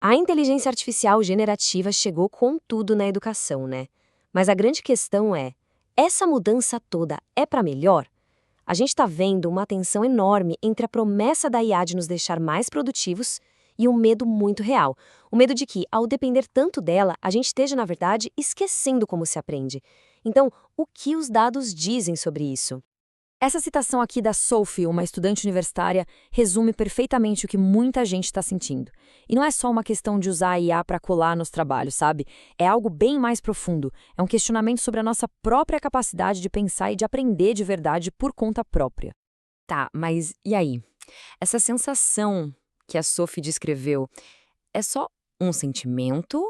A inteligência artificial generativa chegou com tudo na educação, né? Mas a grande questão é, essa mudança toda é para melhor? A gente está vendo uma tensão enorme entre a promessa da IA de nos deixar mais produtivos e um medo muito real. O medo de que, ao depender tanto dela, a gente esteja, na verdade, esquecendo como se aprende. Então, o que os dados dizem sobre isso? Essa citação aqui da Sophie, uma estudante universitária, resume perfeitamente o que muita gente está sentindo. E não é só uma questão de usar a IA para colar nos trabalhos, sabe? É algo bem mais profundo. É um questionamento sobre a nossa própria capacidade de pensar e de aprender de verdade por conta própria. Tá, mas e aí? Essa sensação que a Sophie descreveu é só um sentimento?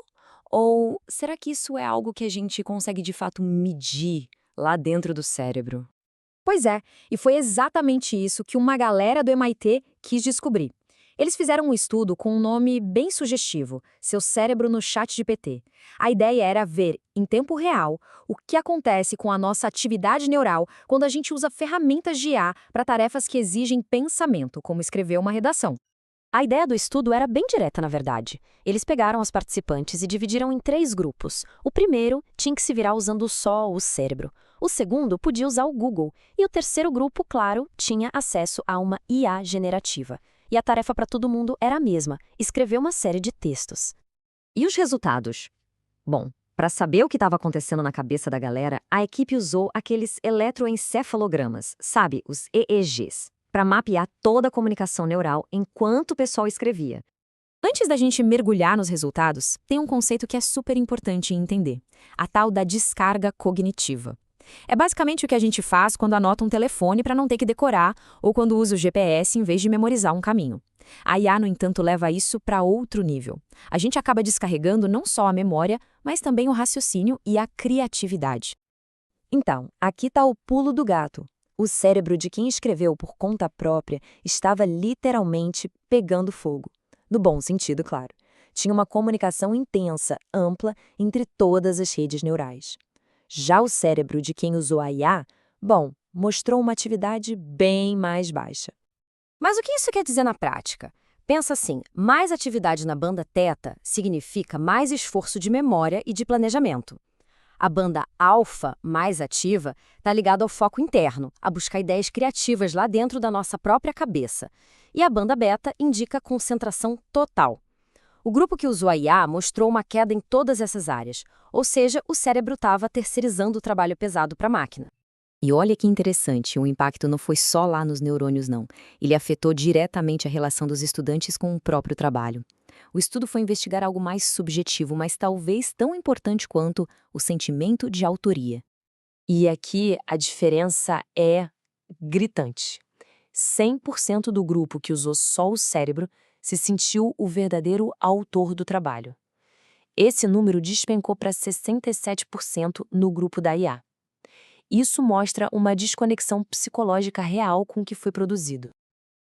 Ou será que isso é algo que a gente consegue de fato medir lá dentro do cérebro? Pois é, e foi exatamente isso que uma galera do MIT quis descobrir. Eles fizeram um estudo com um nome bem sugestivo, Seu Cérebro no ChatGPT. A ideia era ver, em tempo real, o que acontece com a nossa atividade neural quando a gente usa ferramentas de IA para tarefas que exigem pensamento, como escrever uma redação. A ideia do estudo era bem direta, na verdade. Eles pegaram os participantes e dividiram em 3 grupos. O primeiro tinha que se virar usando só o cérebro. O segundo podia usar o Google. E o terceiro grupo, claro, tinha acesso a uma IA generativa. E a tarefa para todo mundo era a mesma: escrever uma série de textos. E os resultados? Bom, para saber o que estava acontecendo na cabeça da galera, a equipe usou aqueles eletroencefalogramas, sabe, os EEGs, para mapear toda a comunicação neural enquanto o pessoal escrevia. Antes da gente mergulhar nos resultados, tem um conceito que é super importante entender: a tal da descarga cognitiva. É basicamente o que a gente faz quando anota um telefone para não ter que decorar ou quando usa o GPS em vez de memorizar um caminho. A IA, no entanto, leva isso para outro nível. A gente acaba descarregando não só a memória, mas também o raciocínio e a criatividade. Então, aqui está o pulo do gato. O cérebro de quem escreveu por conta própria estava literalmente pegando fogo. No bom sentido, claro. Tinha uma comunicação intensa, ampla, entre todas as redes neurais. Já o cérebro de quem usou a IA, bom, mostrou uma atividade bem mais baixa. Mas o que isso quer dizer na prática? Pensa assim, mais atividade na banda teta significa mais esforço de memória e de planejamento. A banda alfa, mais ativa, está ligada ao foco interno, a buscar ideias criativas lá dentro da nossa própria cabeça. E a banda beta indica concentração total. O grupo que usou a IA mostrou uma queda em todas essas áreas, ou seja, o cérebro estava terceirizando o trabalho pesado para a máquina. E olha que interessante, o impacto não foi só lá nos neurônios, não. Ele afetou diretamente a relação dos estudantes com o próprio trabalho. O estudo foi investigar algo mais subjetivo, mas talvez tão importante quanto o sentimento de autoria. E aqui a diferença é gritante. 100% do grupo que usou só o cérebro se sentiu o verdadeiro autor do trabalho. Esse número despencou para 67% no grupo da IA. Isso mostra uma desconexão psicológica real com o que foi produzido.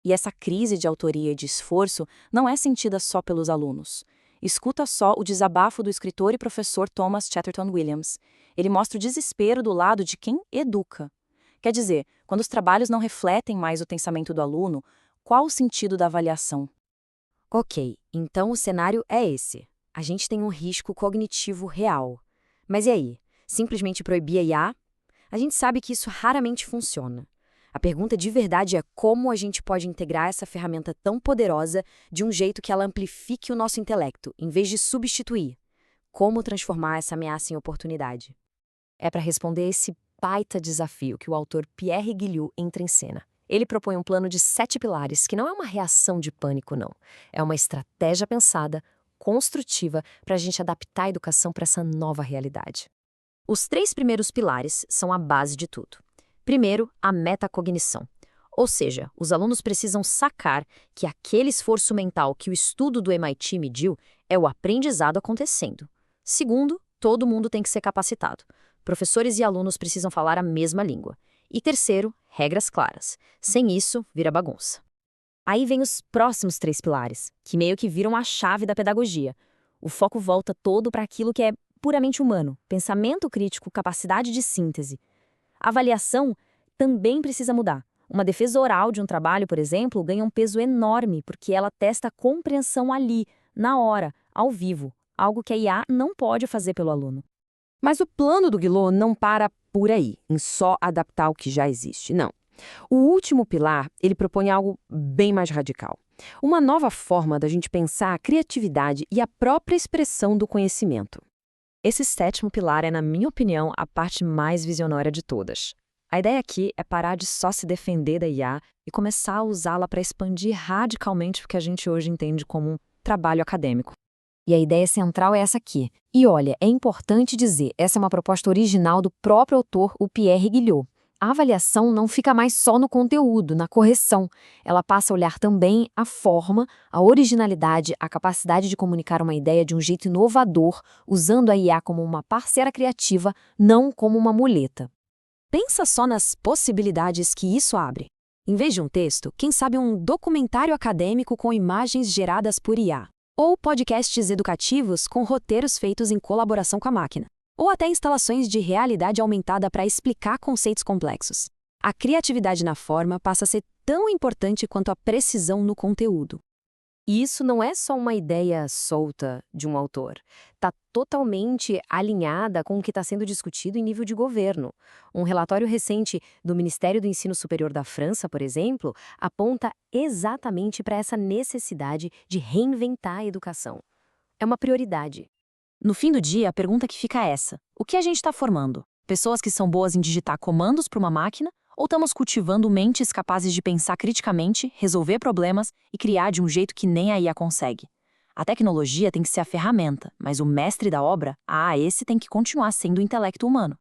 E essa crise de autoria e de esforço não é sentida só pelos alunos. Escuta só o desabafo do escritor e professor Thomas Chatterton Williams. Ele mostra o desespero do lado de quem educa. Quer dizer, quando os trabalhos não refletem mais o pensamento do aluno, qual o sentido da avaliação? Ok, então o cenário é esse. A gente tem um risco cognitivo real. Mas e aí? Simplesmente proibir a IA? A gente sabe que isso raramente funciona. A pergunta de verdade é como a gente pode integrar essa ferramenta tão poderosa de um jeito que ela amplifique o nosso intelecto, em vez de substituir. Como transformar essa ameaça em oportunidade? É para responder esse baita desafio que o autor Pierre Guilloux entra em cena. Ele propõe um plano de 7 pilares, que não é uma reação de pânico, não. É uma estratégia pensada, construtiva, para a gente adaptar a educação para essa nova realidade. Os 3 primeiros pilares são a base de tudo. Primeiro, a metacognição. Ou seja, os alunos precisam sacar que aquele esforço mental que o estudo do MIT mediu é o aprendizado acontecendo. Segundo, todo mundo tem que ser capacitado. Professores e alunos precisam falar a mesma língua. E terceiro, regras claras. Sem isso, vira bagunça. Aí vem os próximos 3 pilares, que meio que viram a chave da pedagogia. O foco volta todo para aquilo que é puramente humano: pensamento crítico, capacidade de síntese. A avaliação também precisa mudar. Uma defesa oral de um trabalho, por exemplo, ganha um peso enorme porque ela testa a compreensão ali, na hora, ao vivo, algo que a IA não pode fazer pelo aluno. Mas o plano do Guillot não para por aí, em só adaptar o que já existe, não. O último pilar, ele propõe algo bem mais radical. Uma nova forma da gente pensar a criatividade e a própria expressão do conhecimento. Esse sétimo pilar é, na minha opinião, a parte mais visionária de todas. A ideia aqui é parar de só se defender da IA e começar a usá-la para expandir radicalmente o que a gente hoje entende como um trabalho acadêmico. E a ideia central é essa aqui. E olha, é importante dizer, essa é uma proposta original do próprio autor, o Pierre Guillot. A avaliação não fica mais só no conteúdo, na correção. Ela passa a olhar também a forma, a originalidade, a capacidade de comunicar uma ideia de um jeito inovador, usando a IA como uma parceira criativa, não como uma muleta. Pensa só nas possibilidades que isso abre. Em vez de um texto, quem sabe um documentário acadêmico com imagens geradas por IA. Ou podcasts educativos com roteiros feitos em colaboração com a máquina. Ou até instalações de realidade aumentada para explicar conceitos complexos. A criatividade na forma passa a ser tão importante quanto a precisão no conteúdo. E isso não é só uma ideia solta de um autor. Está totalmente alinhada com o que está sendo discutido em nível de governo. Um relatório recente do Ministério do Ensino Superior da França, por exemplo, aponta exatamente para essa necessidade de reinventar a educação. É uma prioridade. No fim do dia, a pergunta que fica é essa. O que a gente está formando? Pessoas que são boas em digitar comandos para uma máquina? Ou estamos cultivando mentes capazes de pensar criticamente, resolver problemas e criar de um jeito que nem a IA consegue? A tecnologia tem que ser a ferramenta, mas o mestre da obra, esse tem que continuar sendo o intelecto humano.